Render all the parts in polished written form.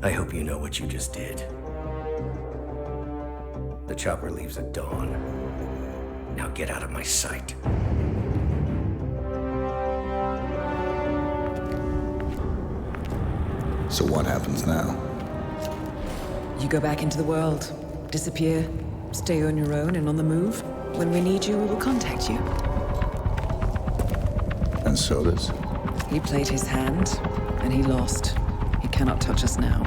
I hope you know what you just did. The chopper leaves at dawn. Now get out of my sight. So what happens now? You go back into the world, disappear, stay on your own and on the move. When we need you, we will contact you. And so does? He played his hand, and he lost. He cannot touch us now.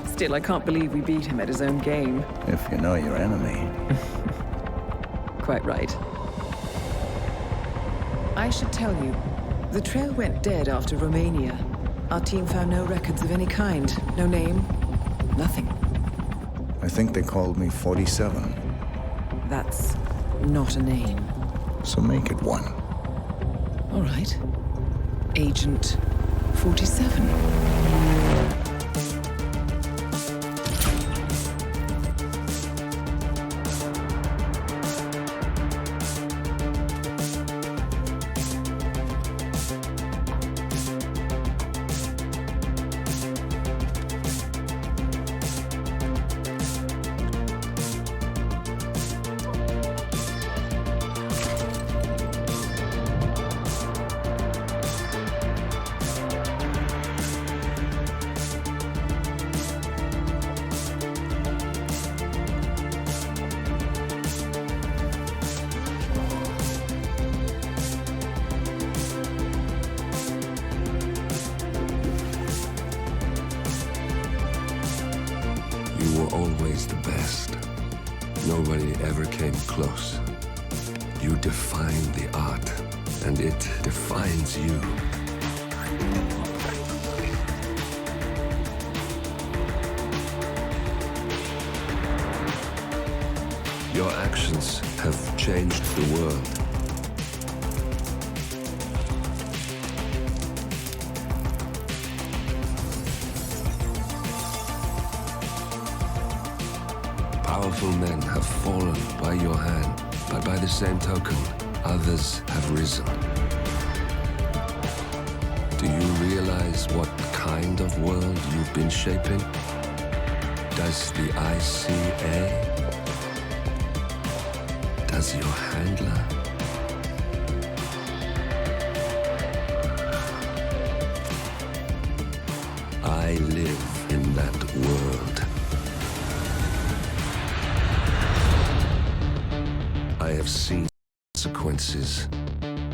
Still, I can't believe we beat him at his own game. If you know your enemy. Quite right. I should tell you, the trail went dead after Romania. Our team found no records of any kind. No name, nothing. I think they called me 47. That's not a name. So make it one. All right. Agent 47. You were always the best. Nobody ever came close. You define the art, and it defines you. Your actions have changed the world. Powerful men have fallen by your hand, but by the same token, others have risen. Do you realize what kind of world you've been shaping? Does the ICA? Does your handler? I live in that world. I have seen consequences.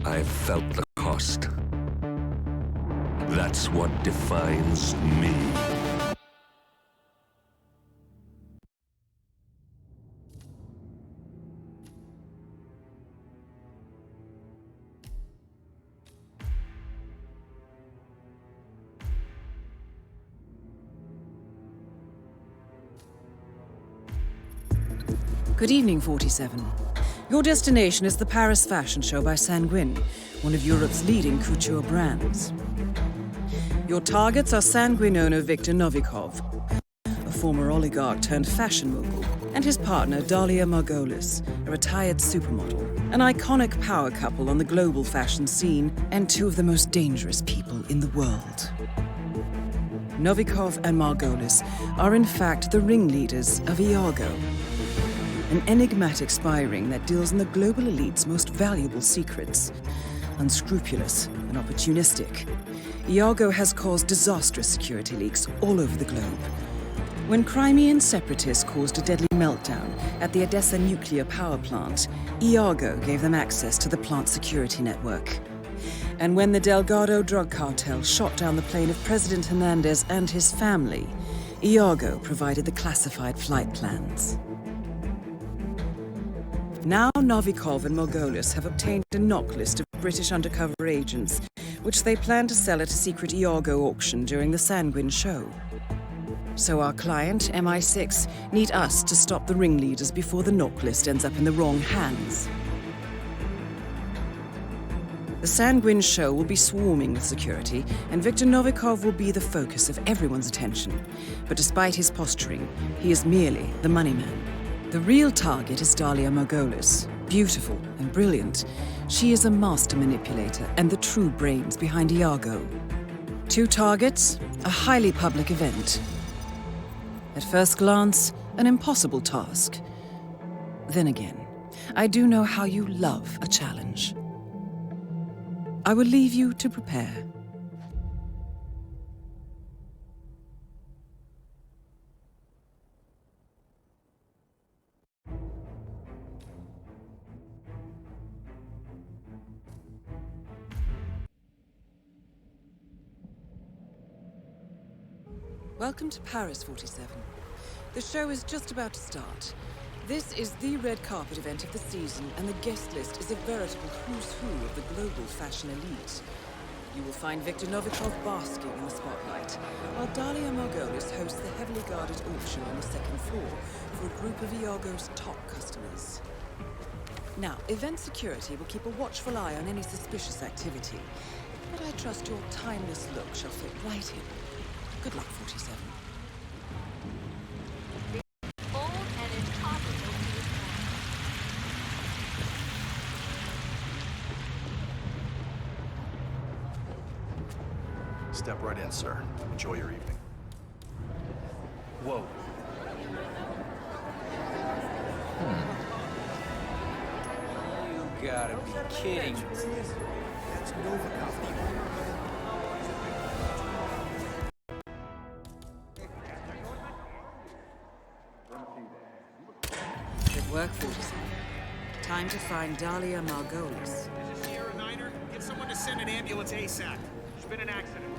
I have felt the cost. That's what defines me. Good evening, 47. Your destination is the Paris Fashion Show by Sanguine, one of Europe's leading couture brands. Your targets are Sanguine owner Viktor Novikov, a former oligarch turned fashion mogul, and his partner Dalia Margolis, a retired supermodel, an iconic power couple on the global fashion scene, and two of the most dangerous people in the world. Novikov and Margolis are in fact the ringleaders of Iago, an enigmatic spy ring that deals in the global elite's most valuable secrets. Unscrupulous and opportunistic, Iago has caused disastrous security leaks all over the globe. When Crimean separatists caused a deadly meltdown at the Odessa nuclear power plant, Iago gave them access to the plant's security network. And when the Delgado drug cartel shot down the plane of President Hernandez and his family, Iago provided the classified flight plans. Now Novikov and Margolis have obtained a knock list of British undercover agents, which they plan to sell at a secret Iago auction during the Sanguine show. So our client, MI6, need us to stop the ringleaders before the knock list ends up in the wrong hands. The Sanguine show will be swarming with security, and Viktor Novikov will be the focus of everyone's attention. But despite his posturing, he is merely the money man. The real target is Dalia Margolis. Beautiful and brilliant, she is a master manipulator and the true brains behind Iago. Two targets, A highly public event. At first glance, an impossible task. Then again, I do know how you love a challenge. I will leave you to prepare. Welcome to Paris, 47. The show is just about to start. This is the red carpet event of the season, and the guest list is a veritable who's who of the global fashion elite. You will find Viktor Novichov basking in the spotlight, while Dalia Margolis hosts the heavily guarded auction on the second floor for a group of Iago's top customers. Now, event security will keep a watchful eye on any suspicious activity, but I trust your timeless look shall fit right in. Good luck, 47. Step right in, sir. Enjoy your evening. Whoa. You gotta be kidding. That's Novikov. Good work, 47. Time to find Dalia Margolis. Is it Sierra Niner? Get someone to send an ambulance ASAP. There's been an accident.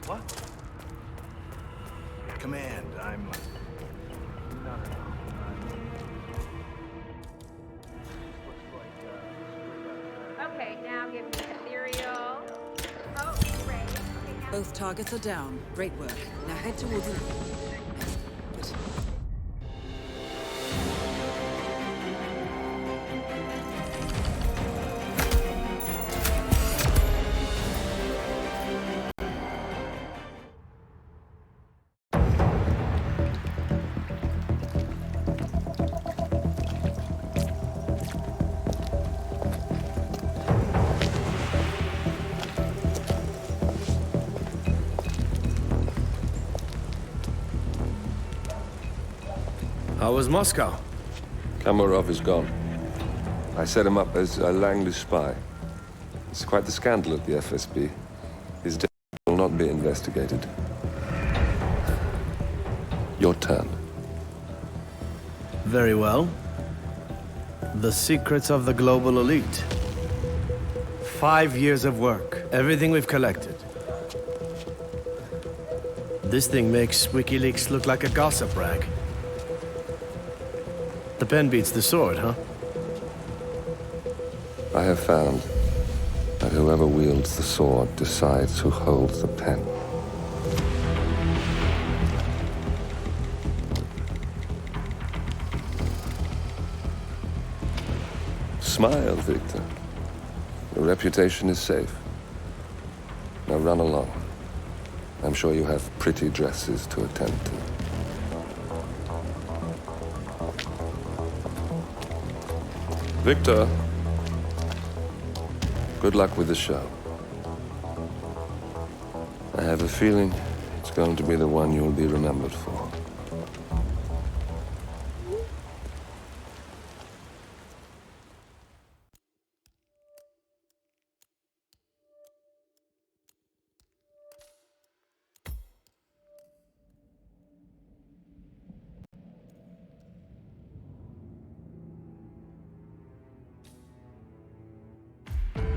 What? Command, I'm... Okay, now give me ethereal. Oh, great. Okay, now... Both targets are down. Great work. Now head towards the... Good. How was Moscow? Kamarov is gone. I set him up as a Langley spy. It's quite the scandal at the FSB. His death will not be investigated. Your turn. Very well. The secrets of the global elite. 5 years of work, everything we've collected. This thing makes WikiLeaks look like a gossip rag. The pen beats the sword, huh? I have found that whoever wields the sword decides who holds the pen. Smile, Victor. Your reputation is safe. Now run along. I'm sure you have pretty dresses to attend to. Victor, good luck with the show. I have a feeling it's going to be the one you'll be remembered for.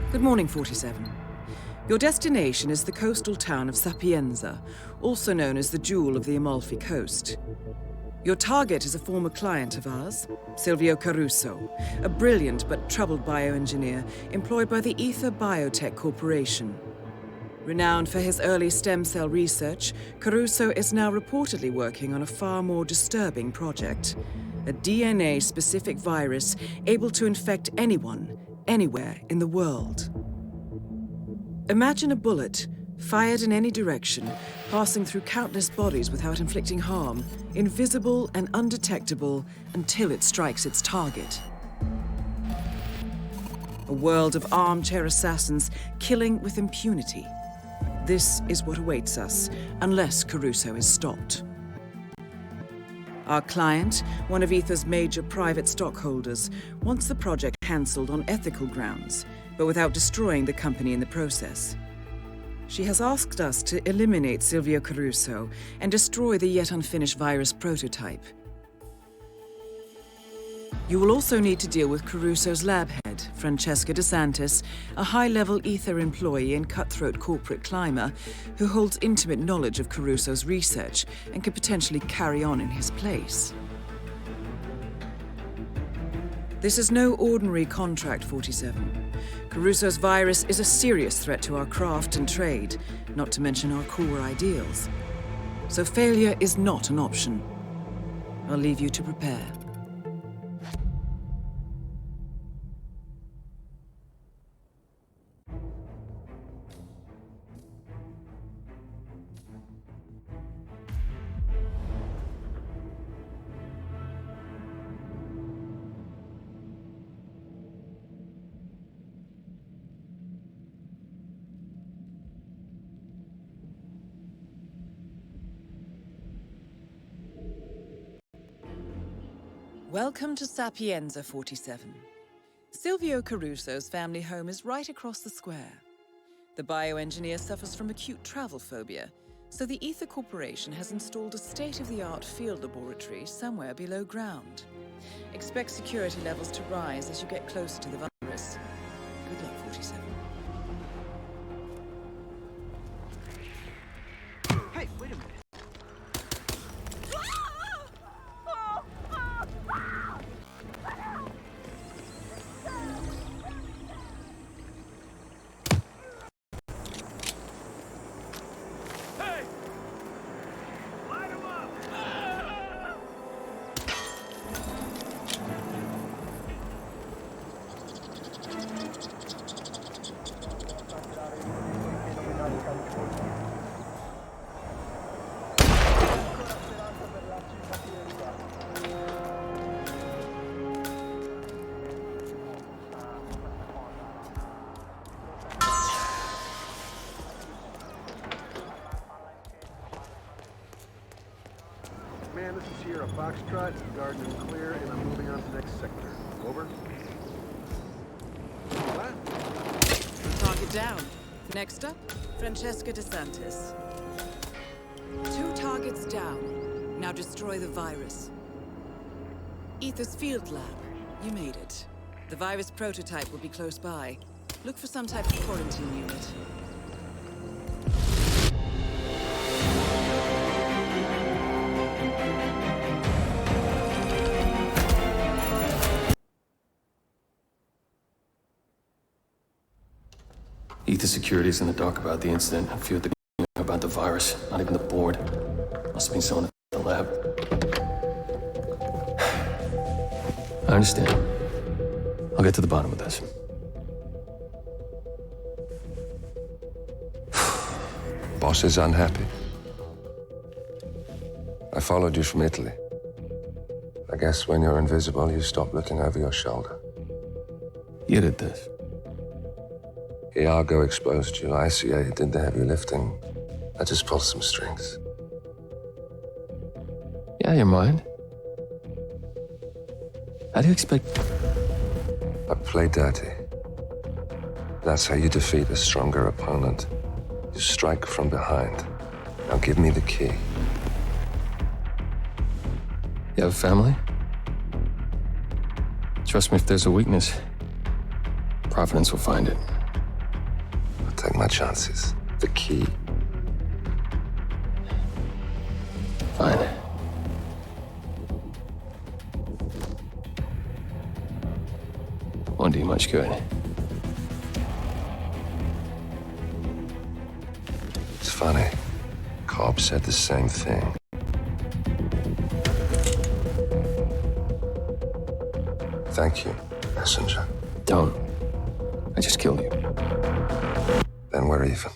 Good morning, 47. Your destination is the coastal town of Sapienza, also known as the Jewel of the Amalfi Coast. Your target is a former client of ours, Silvio Caruso, a brilliant but troubled bioengineer employed by the Ether Biotech Corporation. Renowned for his early stem cell research, Caruso is now reportedly working on a far more disturbing project. A DNA-specific virus able to infect anyone, anywhere in the world. Imagine a bullet, fired in any direction, passing through countless bodies without inflicting harm, invisible and undetectable until it strikes its target. A world of armchair assassins killing with impunity. This is what awaits us, unless Caruso is stopped. Our client, one of Ether's major private stockholders, wants the project cancelled on ethical grounds, but without destroying the company in the process. She has asked us to eliminate Silvio Caruso and destroy the yet unfinished virus prototype. You will also need to deal with Caruso's lab head, Francesca DeSantis, a high-level Ether employee and cutthroat corporate climber who holds intimate knowledge of Caruso's research and could potentially carry on in his place. This is no ordinary contract, 47. Caruso's virus is a serious threat to our craft and trade, not to mention our core ideals. So failure is not an option. I'll leave you to prepare. Welcome to Sapienza, 47. Silvio Caruso's family home is right across the square. The bioengineer suffers from acute travel phobia, so the Ether Corporation has installed a state-of-the-art field laboratory somewhere below ground. Expect security levels to rise as you get closer to the virus. Good luck, 47. Hey, wait a minute. Man, this is here a Foxtrot, Garden and clear, and I'm moving on to the next sector. Over. What? Target down. Next up, Francesca DeSantis. 2 targets down. Now destroy the virus. Ether's field lab. You made it. The virus prototype will be close by. Look for some type of quarantine unit. Ether Security's in the dark about the incident. A few of the about the virus. Not even the board. Must have been someone at the lab. I understand. I'll get to the bottom of this. Boss is unhappy. I followed you from Italy. I guess when you're invisible, you stop looking over your shoulder. You did this. Iago exposed you. ICA did the heavy lifting. I just pulled some strings. Yeah, you're mine. How do you expect... I play dirty. That's how you defeat a stronger opponent. You strike from behind. Now give me the key. You have a family? Trust me, if there's a weakness, Providence will find it. I'll take my chances. The key. Fine. Won't do you much good. It's funny. Cobb said the same thing. Thank you, messenger. Don't. I just killed you. Then we're even.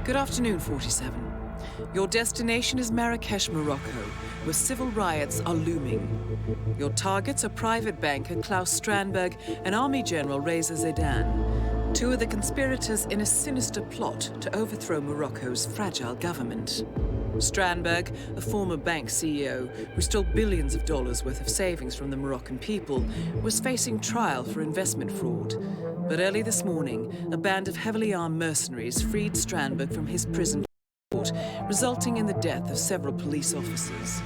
Good afternoon, 47. Your destination is Marrakesh, Morocco, where civil riots are looming. Your targets are private banker Klaus Strandberg and Army General Reza Zaidan, two of the conspirators in a sinister plot to overthrow Morocco's fragile government. Strandberg, a former bank CEO who stole billions of dollars worth of savings from the Moroccan people, was facing trial for investment fraud. But early this morning, a band of heavily armed mercenaries freed Strandberg from his prison, resulting in the death of several police officers.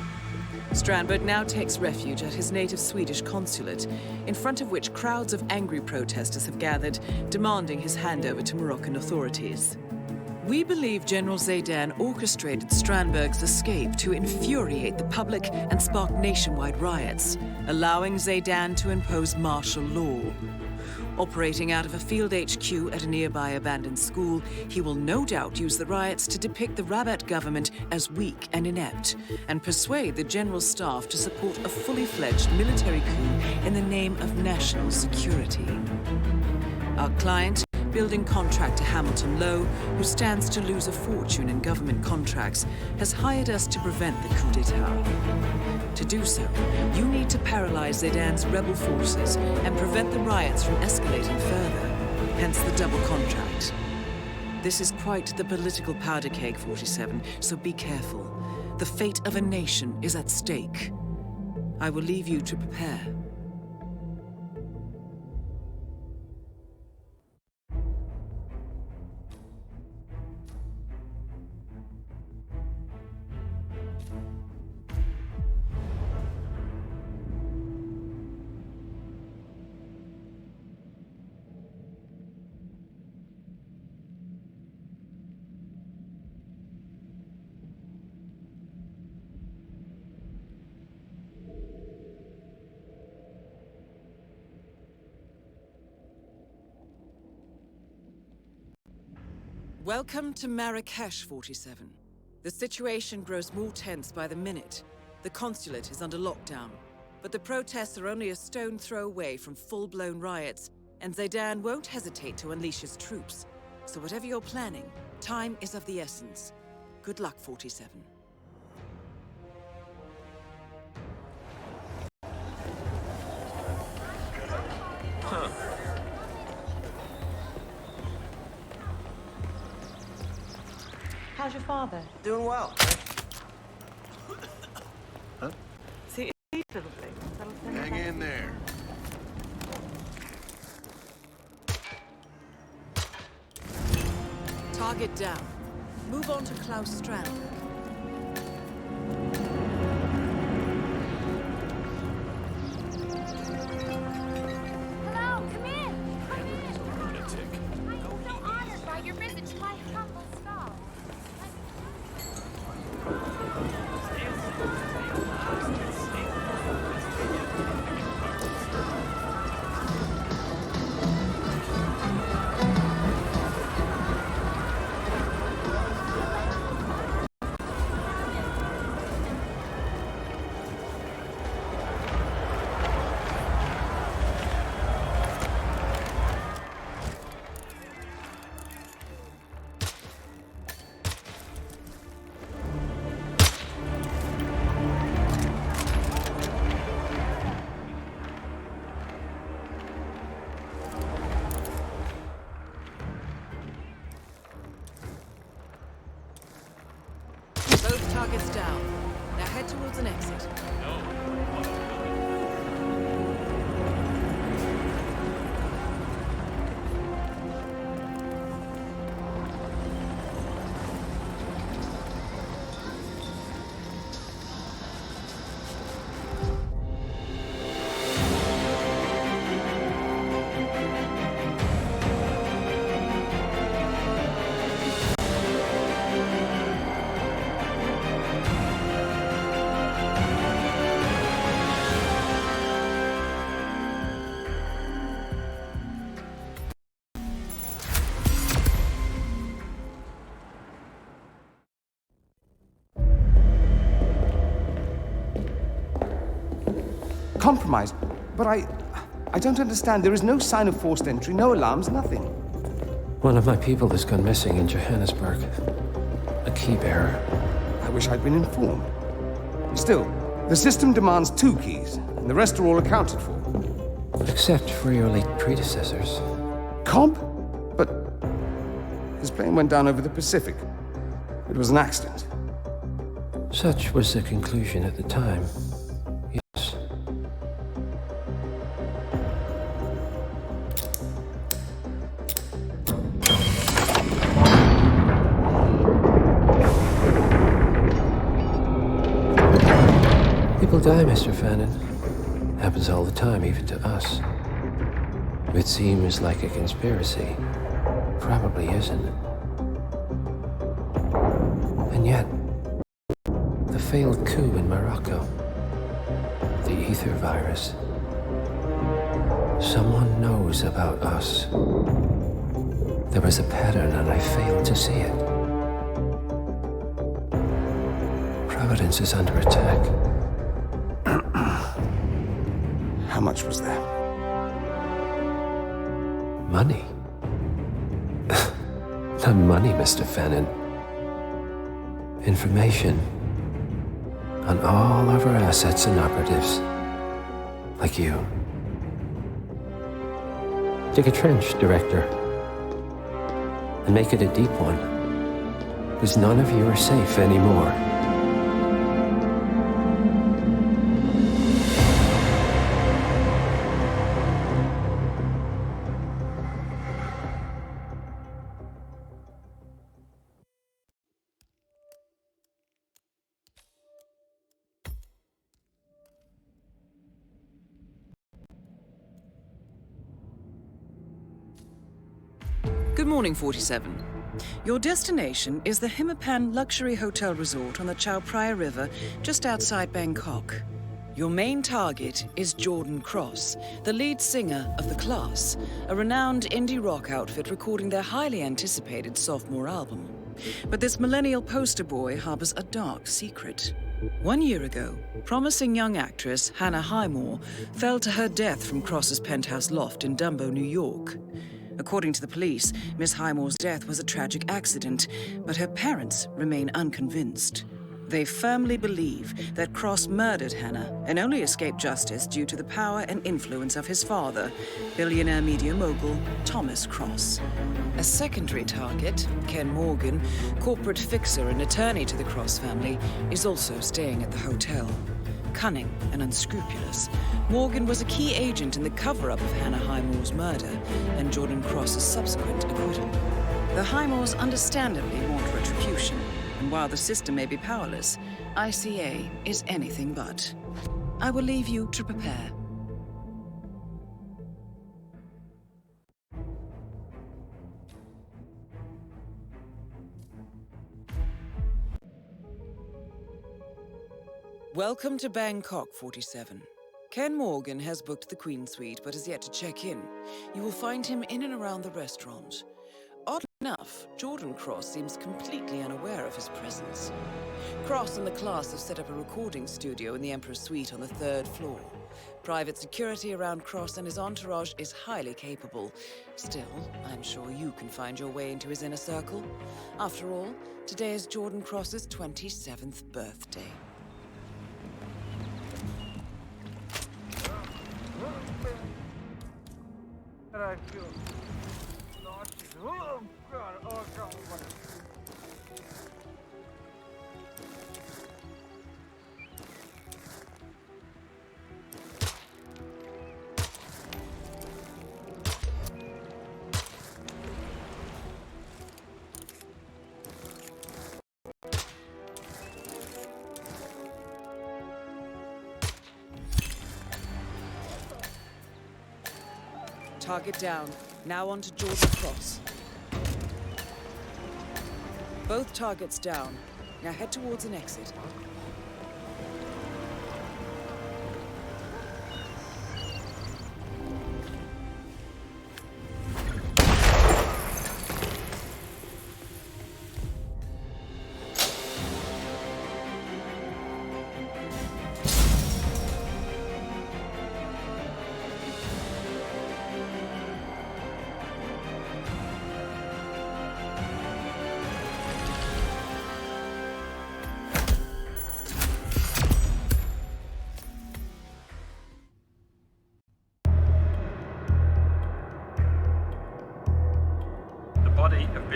Strandberg now takes refuge at his native Swedish consulate, in front of which crowds of angry protesters have gathered, demanding his handover to Moroccan authorities. We believe General Zaidan orchestrated Strandberg's escape to infuriate the public and spark nationwide riots, allowing Zaidan to impose martial law. Operating out of a field HQ at a nearby abandoned school, he will no doubt use the riots to depict the Rabat government as weak and inept, and persuade the general staff to support a fully fledged military coup in the name of national security. Our client, building contractor Hamilton Lowe, who stands to lose a fortune in government contracts, has hired us to prevent the coup d'etat. To do so, you need to paralyze Zaidan's rebel forces and prevent the riots from escalating further, hence the double contract. This is quite the political powder keg, 47, so be careful. The fate of a nation is at stake. I will leave you to prepare. Welcome to Marrakesh, 47. The situation grows more tense by the minute. The consulate is under lockdown, but the protests are only a stone throw away from full-blown riots, and Zaidan won't hesitate to unleash his troops. So whatever you're planning, time is of the essence. Good luck, 47. How's your father? Doing well. Huh? See, these little things. Hang in there. Target down. Move on to Klaus Strandberg. Hello, come in. Come in. I am so honored by your visit to my humble stall. Both targets down. Now head towards an exit. compromised. But I don't understand. There is no sign of forced entry, no alarms, nothing. One of my people has gone missing in Johannesburg. A key bearer. I wish I'd been informed. Still, the system demands 2 keys, and the rest are all accounted for. Except for your late predecessors. Cobb? But his plane went down over the Pacific. It was an accident. Such was the conclusion at the time. Yes. People die, Mr. Fannin. Happens all the time, even to us. It seems like a conspiracy. Probably isn't. And yet, the failed coup in Morocco, the ether virus. Someone knows about us. There was a pattern and I failed to see it. Providence is under attack. How much was there? Money? Not money, Mr. Fannin. Information on all of our assets and operatives. Like you. Dig a trench, Director. And make it a deep one. Because none of you are safe anymore. Good morning, 47. Your destination is the Hitman Luxury Hotel Resort on the Chao Phraya River, just outside Bangkok. Your main target is Jordan Cross, the lead singer of The Class, a renowned indie rock outfit recording their highly anticipated sophomore album. But this millennial poster boy harbors a dark secret. 1 year ago, promising young actress Hannah Highmore fell to her death from Cross's penthouse loft in Dumbo, New York. According to the police, Miss Highmore's death was a tragic accident, but her parents remain unconvinced. They firmly believe that Cross murdered Hannah and only escaped justice due to the power and influence of his father, billionaire media mogul Thomas Cross. A secondary target, Ken Morgan, corporate fixer and attorney to the Cross family, is also staying at the hotel. Cunning and unscrupulous, Morgan was a key agent in the cover-up of Hannah Highmore's murder and Jordan Cross's subsequent acquittal. The Highmores understandably want retribution, and while the system may be powerless, ICA is anything but. I will leave you to prepare. Welcome to Bangkok, 47. Ken Morgan has booked the Queen Suite, but has yet to check in. You will find him in and around the restaurant. Oddly enough, Jordan Cross seems completely unaware of his presence. Cross and the Class have set up a recording studio in the Emperor's Suite on the 3rd floor. Private security around Cross and his entourage is highly capable. Still, I'm sure you can find your way into his inner circle. After all, today is Jordan Cross's 27th birthday. I feel nauseous. Oh God! Oh God! Target down. Now on to Jordan Cross. Both targets down. Now head towards an exit.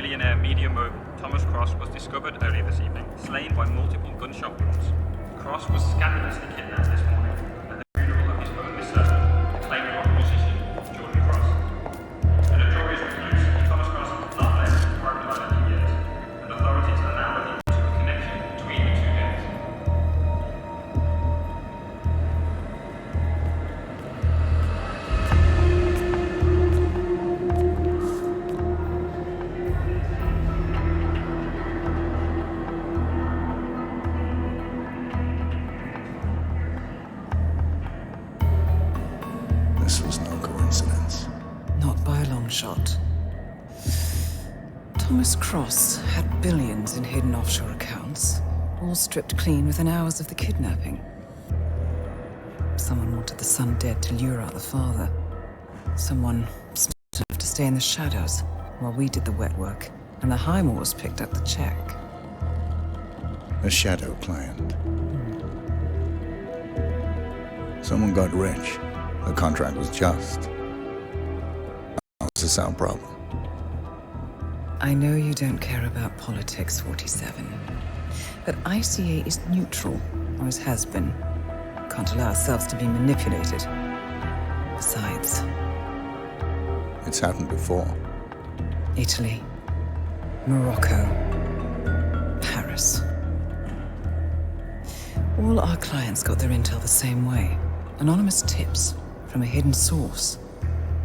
multi-millionaire media mogul Thomas Cross was discovered earlier this evening, slain by multiple gunshot wounds. Cross was scandalously kidnapped this morning at the funeral of his only son, acclaimed rock musician Jordan Cross. In a jury's refutes, Thomas Cross has not left his private island in years, and authorities are now looking into a connection between the two deaths. This was no coincidence. Not by a long shot. Thomas Cross had billions in hidden offshore accounts, all stripped clean within hours of the kidnapping. Someone wanted the son dead to lure out the father. Someone smart enough to stay in the shadows while we did the wet work, and the Highmores picked up the check. A shadow client. Someone got rich. The contract was just. How's this our problem? I know you don't care about politics, 47. But ICA is neutral, always has been. Can't allow ourselves to be manipulated. Besides... It's happened before. Italy, Morocco, Paris. All our clients got their intel the same way. Anonymous tips from a hidden source.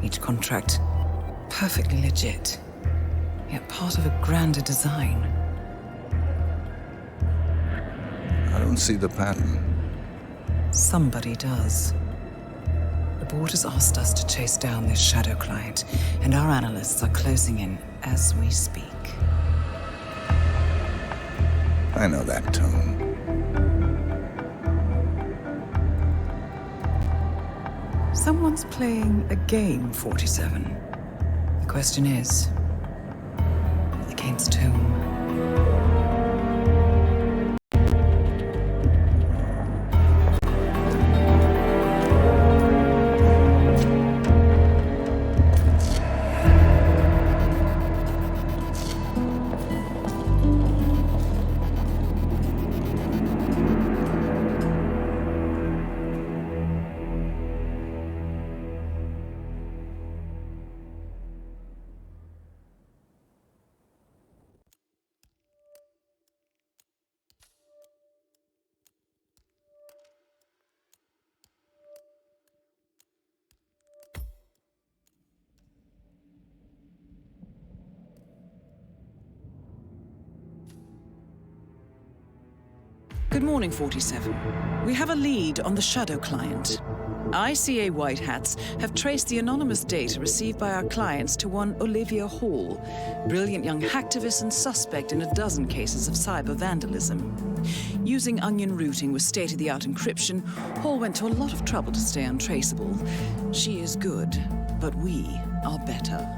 Each contract perfectly legit, yet part of a grander design. I don't see the pattern. Somebody does. The board has asked us to chase down this shadow client, and our analysts are closing in as we speak. I know that tone. Someone's playing a game, 47. The question is, against whom? Good morning, 47. We have a lead on the shadow client. ICA White Hats have traced the anonymous data received by our clients to one Olivia Hall, brilliant young hacktivist and suspect in a dozen cases of cyber vandalism. Using onion routing with state-of-the-art encryption, Hall went to a lot of trouble to stay untraceable. She is good, but we are better.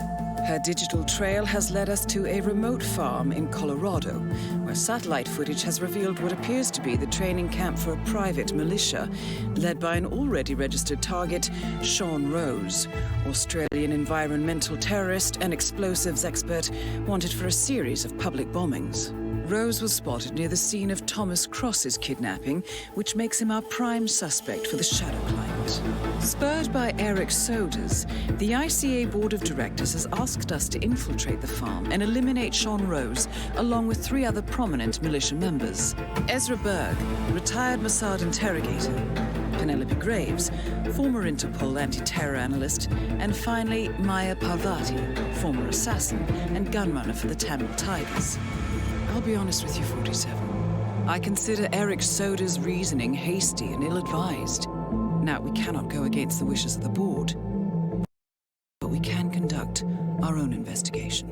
Her digital trail has led us to a remote farm in Colorado, where satellite footage has revealed what appears to be the training camp for a private militia, led by an already registered target, Sean Rose, Australian environmental terrorist and explosives expert wanted for a series of public bombings. Rose was spotted near the scene of Thomas Cross's kidnapping, which makes him our prime suspect for the shadow client. Spurred by Eric Sodas, the ICA Board of Directors has asked us to infiltrate the farm and eliminate Sean Rose, along with 3 other prominent militia members. Ezra Berg, retired Mossad interrogator, Penelope Graves, former Interpol anti-terror analyst, and finally Maya Parvati, former assassin and gunrunner for the Tamil Tigers. I'll be honest with you, 47. I consider Eric Soda's reasoning hasty and ill-advised. Now, we cannot go against the wishes of the board, but we can conduct our own investigation.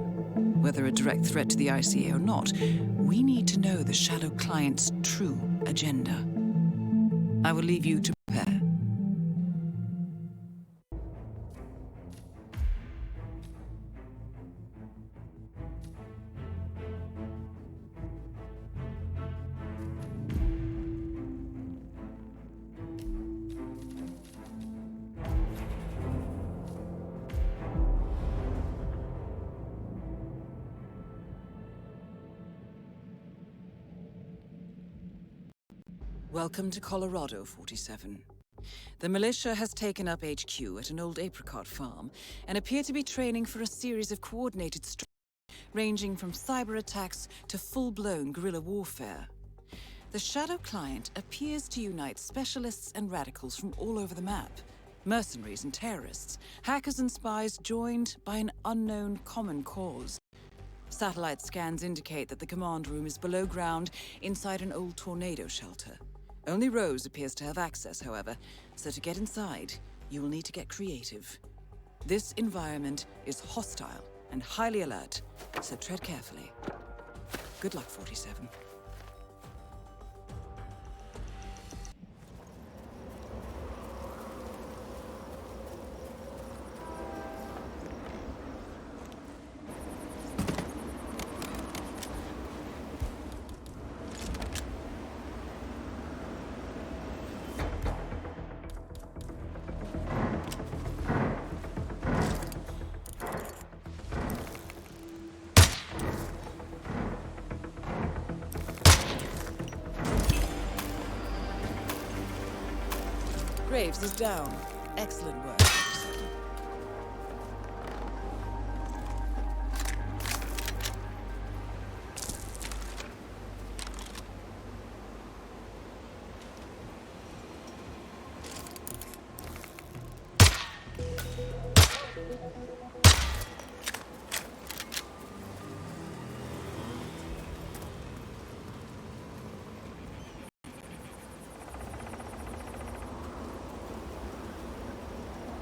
Whether a direct threat to the ICA or not, we need to know the shadow client's true agenda. I will leave you to prepare. Welcome to Colorado, 47. The militia has taken up HQ at an old apricot farm and appear to be training for a series of coordinated strikes ranging from cyber attacks to full-blown guerrilla warfare. The Shadow Client appears to unite specialists and radicals from all over the map. Mercenaries and terrorists, hackers and spies joined by an unknown common cause. Satellite scans indicate that the command room is below ground inside an old tornado shelter. Only Rose appears to have access, however, so to get inside, you will need to get creative. This environment is hostile and highly alert, so tread carefully. Good luck, 47. Graves is down. Excellent work.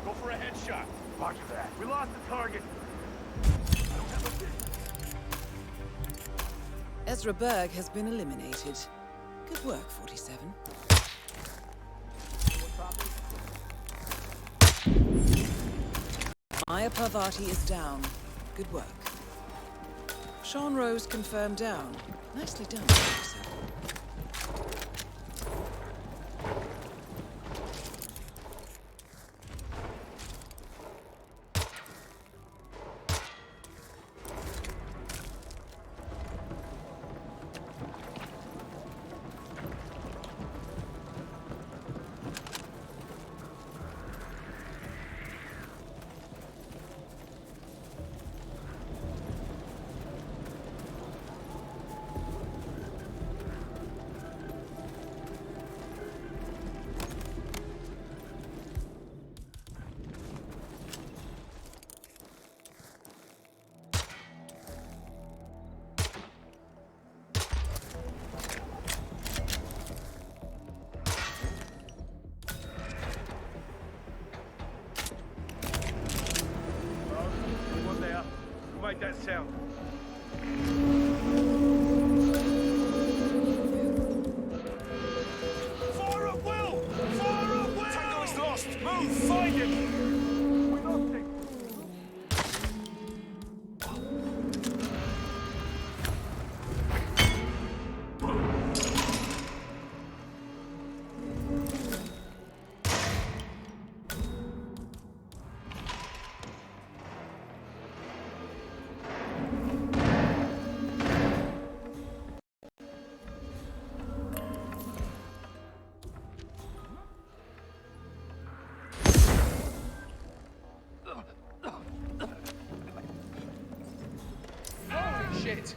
Go for a headshot. Roger that. We lost the target. Ezra Berg has been eliminated. Good work, 47. Maya Parvati is down. Good work. Sean Rose confirmed down. Nicely done, 47. Make that sound. Fire at will! Fire at will! Tango is lost! Move! Find him! We lost him! Shit.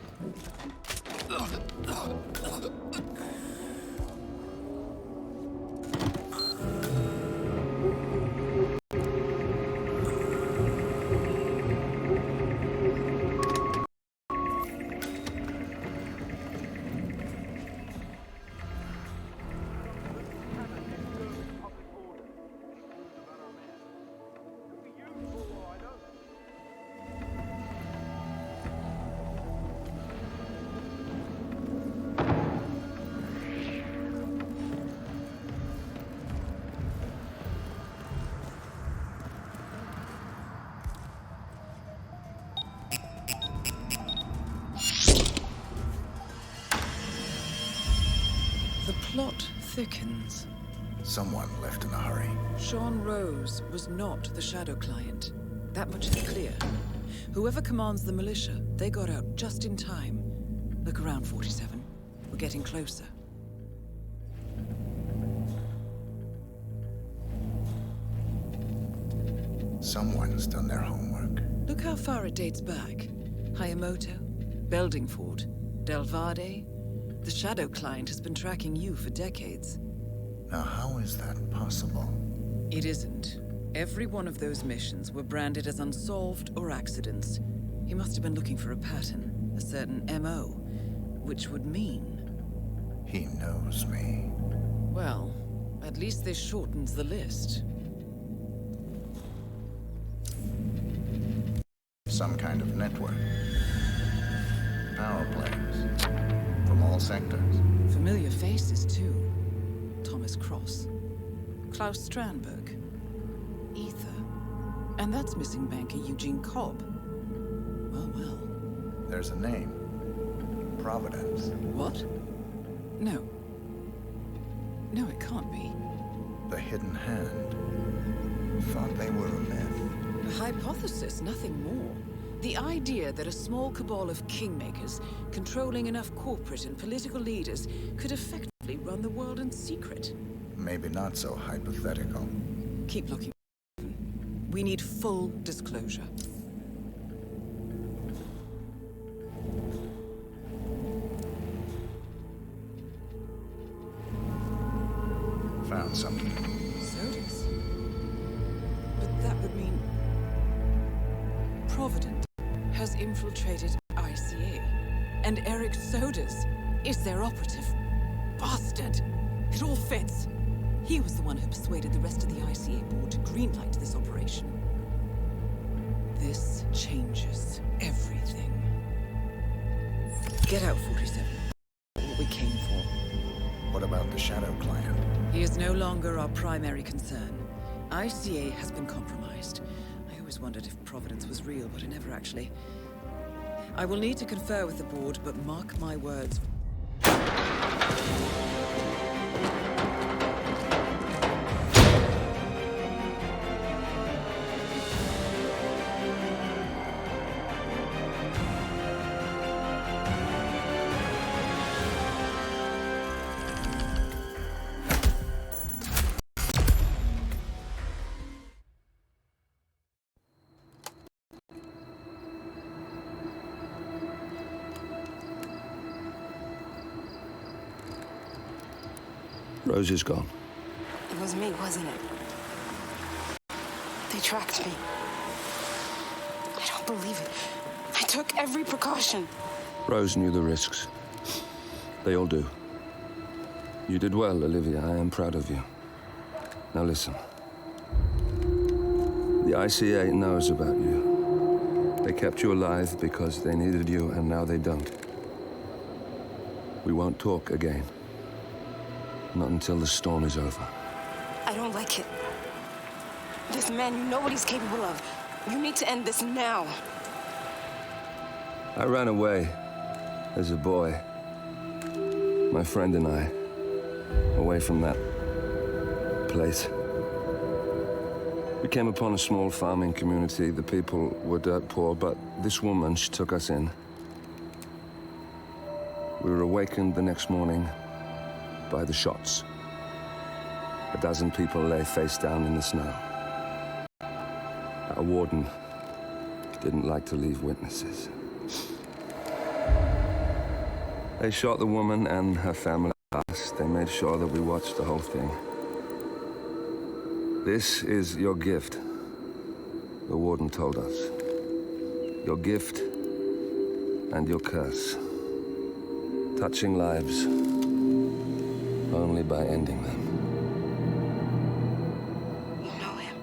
The plot thickens. Someone left in a hurry. Sean Rose was not the Shadow Client. That much is clear. Whoever commands the militia, they got out just in time. Look around, 47. We're getting closer. Someone's done their homework. Look how far it dates back. Hayamoto, Beldingford, Delvade. The Shadow Client has been tracking you for decades. Now, how is that possible? It isn't. Every one of those missions were branded as unsolved or accidents. He must have been looking for a pattern, a certain MO, which would mean... He knows me. Well, at least this shortens the list. Some kind of network. Power plays. From all sectors. Familiar faces, too. Thomas Cross. Klaus Strandberg. Ether. And that's missing banker Eugene Cobb. Well, well. There's a name. Providence. What? No. No, it can't be. The Hidden Hand. Thought they were a myth. A hypothesis, nothing more. The idea that a small cabal of kingmakers, controlling enough corporate and political leaders, could effectively run the world in secret. Maybe not so hypothetical. Keep looking. We need full disclosure. Found something. Sodas? But that would mean... Provident has infiltrated ICA. And Eric Sodas is their operative. Bastard! It all fits. He was the one who persuaded the rest of the ICA board to greenlight this operation. This changes everything. Get out, 47. What we came for. What about the Shadow Client? He is no longer our primary concern. ICA has been compromised. I always wondered if Providence was real, but I never actually... I will need to confer with the board, but mark my words. Rose is gone. It was me, wasn't it? They tracked me. I don't believe it. I took every precaution. Rose knew the risks. They all do. You did well, Olivia. I am proud of you. Now listen. The ICA knows about you. They kept you alive because they needed you, and now they don't. We won't talk again. Not until the storm is over. I don't like it. This man, you know what he's capable of. You need to end this now. I ran away as a boy. My friend and I. Away from that place. We came upon a small farming community. The people were dirt poor, but this woman, she took us in. We were awakened the next morning by the shots. A dozen people lay face down in the snow. Our warden didn't like to leave witnesses. They shot the woman and her family last. They made sure that we watched the whole thing. This is your gift, the warden told us. Your gift and your curse. Touching lives only by ending them. You know him.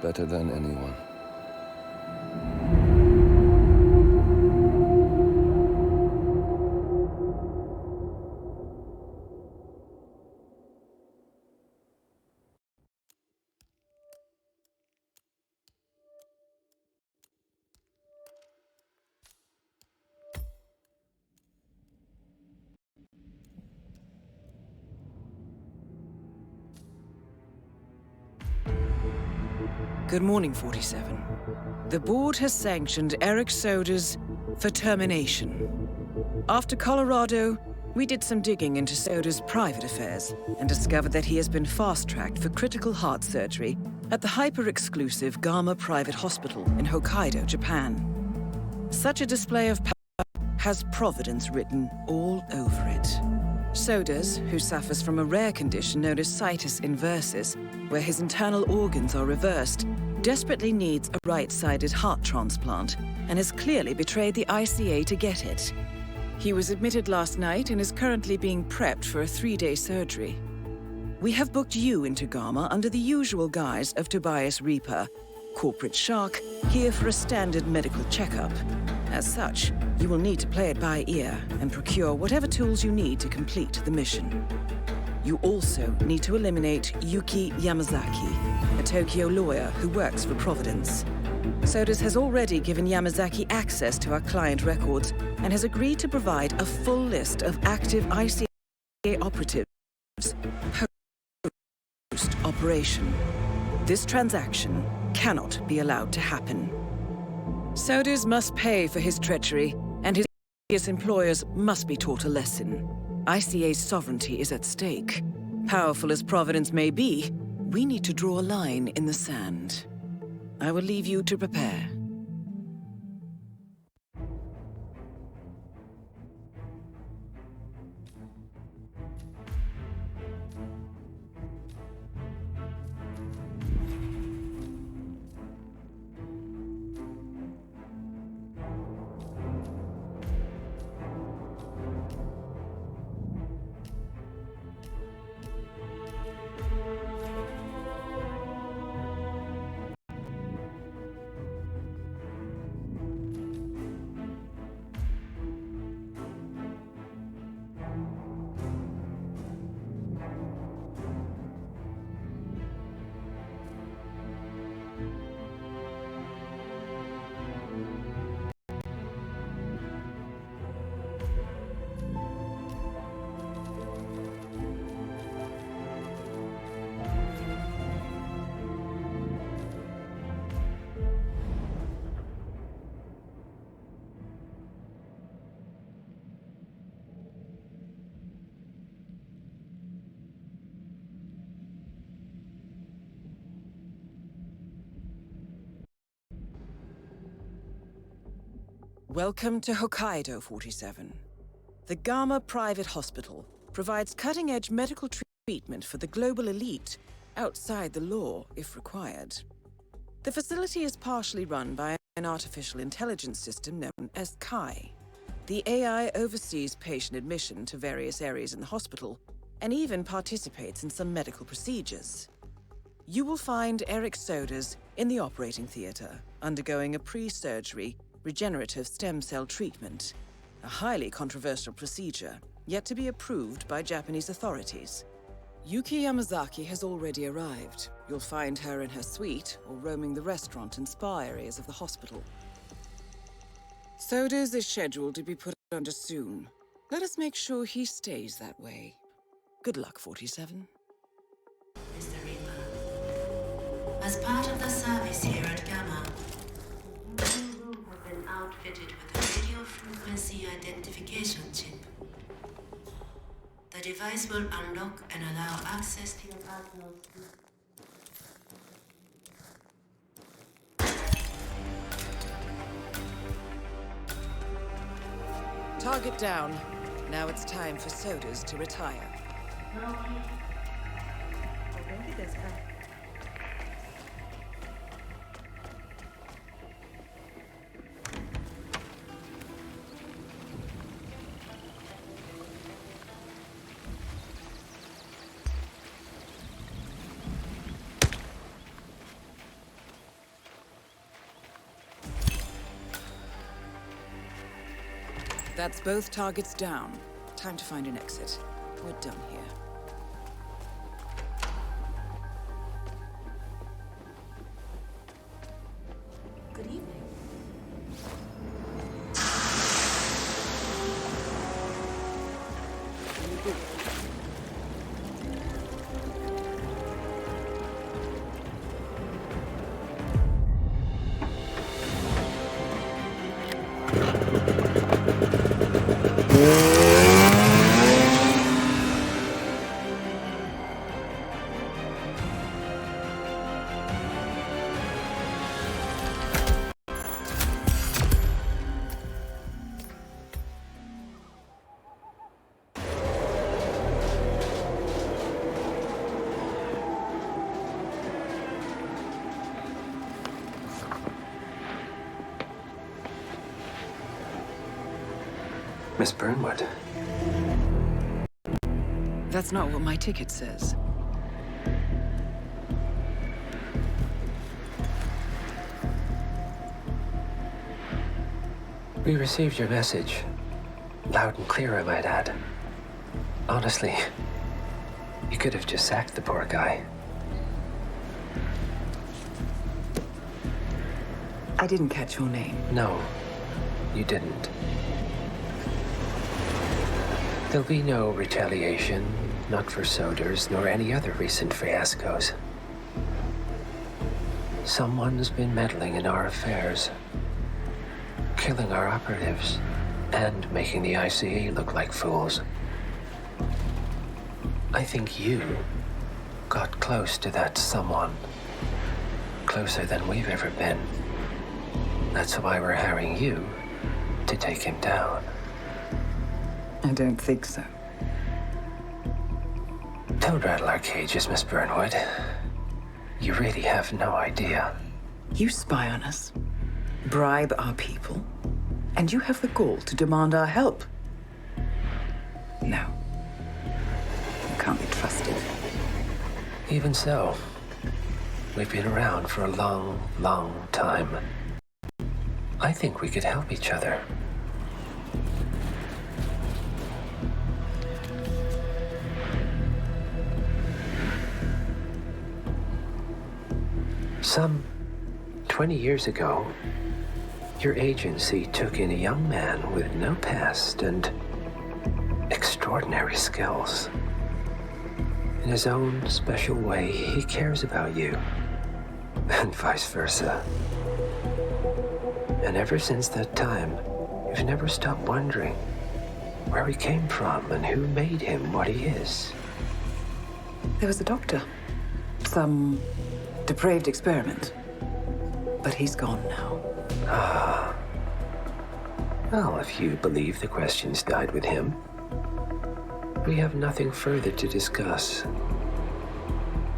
Better than anyone. Good morning, 47. The board has sanctioned Eric Sodas for termination. After Colorado, We did some digging into Soda's private affairs and discovered that he has been fast-tracked for critical heart surgery at the hyper-exclusive Gama Private Hospital in Hokkaido, Japan. Such a display of power has Providence written all over it. Sodas, who suffers from a rare condition known as situs inversus, where his internal organs are reversed, desperately needs a right-sided heart transplant and has clearly betrayed the ICA to get it. He was admitted last night and is currently being prepped for a 3-day surgery. We have booked you into Gama under the usual guise of Tobias Reaper, corporate shark, here for a standard medical checkup. As such, you will need to play it by ear and procure whatever tools you need to complete the mission. You also need to eliminate Yuki Yamazaki, a Tokyo lawyer who works for Providence. Sodas has already given Yamazaki access to our client records and has agreed to provide a full list of active ICA operatives post-operation. This transaction cannot be allowed to happen. Sodas must pay for his treachery, and his employers must be taught a lesson. ICA's sovereignty is at stake. Powerful as Providence may be, we need to draw a line in the sand. I will leave you to prepare. Welcome to Hokkaido, 47. The Gama Private Hospital provides cutting-edge medical treatment for the global elite outside the law, if required. The facility is partially run by an artificial intelligence system known as Kai. The AI oversees patient admission to various areas in the hospital and even participates in some medical procedures. You will find Eric Sodas in the operating theater, undergoing a pre-surgery regenerative stem cell treatment, a highly controversial procedure, yet to be approved by Japanese authorities. Yuki Yamazaki has already arrived. You'll find her in her suite or roaming the restaurant and spa areas of the hospital. Sodas is scheduled to be put under soon. Let us make sure he stays that way. Good luck, 47. Mr. Reaper, as part of the service here at Gamma, been outfitted with a radio frequency identification chip. The device will unlock and allow access to your partner's. Target down. Now it's time for Sodas to retire. That's both targets down. Time to find an exit. We're done here. Good evening. Miss Burnwood. That's not what my ticket says. We received your message. Loud and clear, I might add. Honestly, you could have just sacked the poor guy. I didn't catch your name. No, you didn't. There'll be no retaliation, not for Soders, nor any other recent fiascos. Someone's been meddling in our affairs, killing our operatives, and making the ICE look like fools. I think you got close to that someone. Closer than we've ever been. That's why we're hiring you to take him down. I don't think so. Don't rattle our cages, Miss Burnwood. You really have no idea. You spy on us, bribe our people, and you have the gall to demand our help. No. You can't be trusted. Even so, we've been around for a long, long time. I think we could help each other. Some 20 years ago, your agency took in a young man with no past and extraordinary skills. In his own special way, he cares about you, and vice versa. And ever since that time, you've never stopped wondering where he came from and who made him what he is. There was a doctor. Some depraved experiment. But he's gone now. Ah. Well, if you believe the questions died with him, we have nothing further to discuss.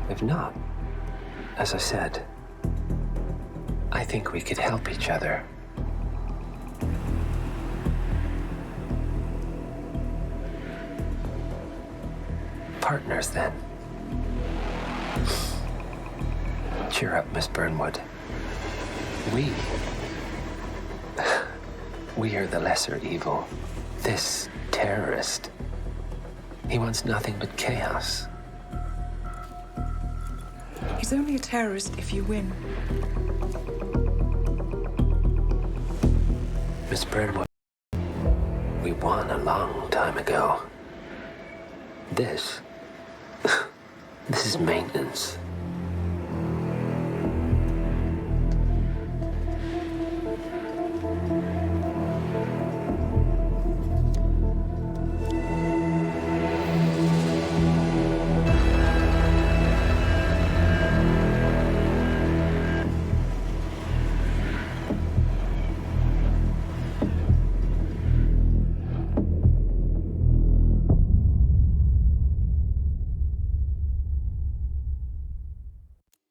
If not, as I said, I think we could help each other. Partners, then. Cheer up, Miss Burnwood. We are the lesser evil. This terrorist, he wants nothing but chaos. He's only a terrorist if you win. Miss Burnwood, we won a long time ago. This is maintenance.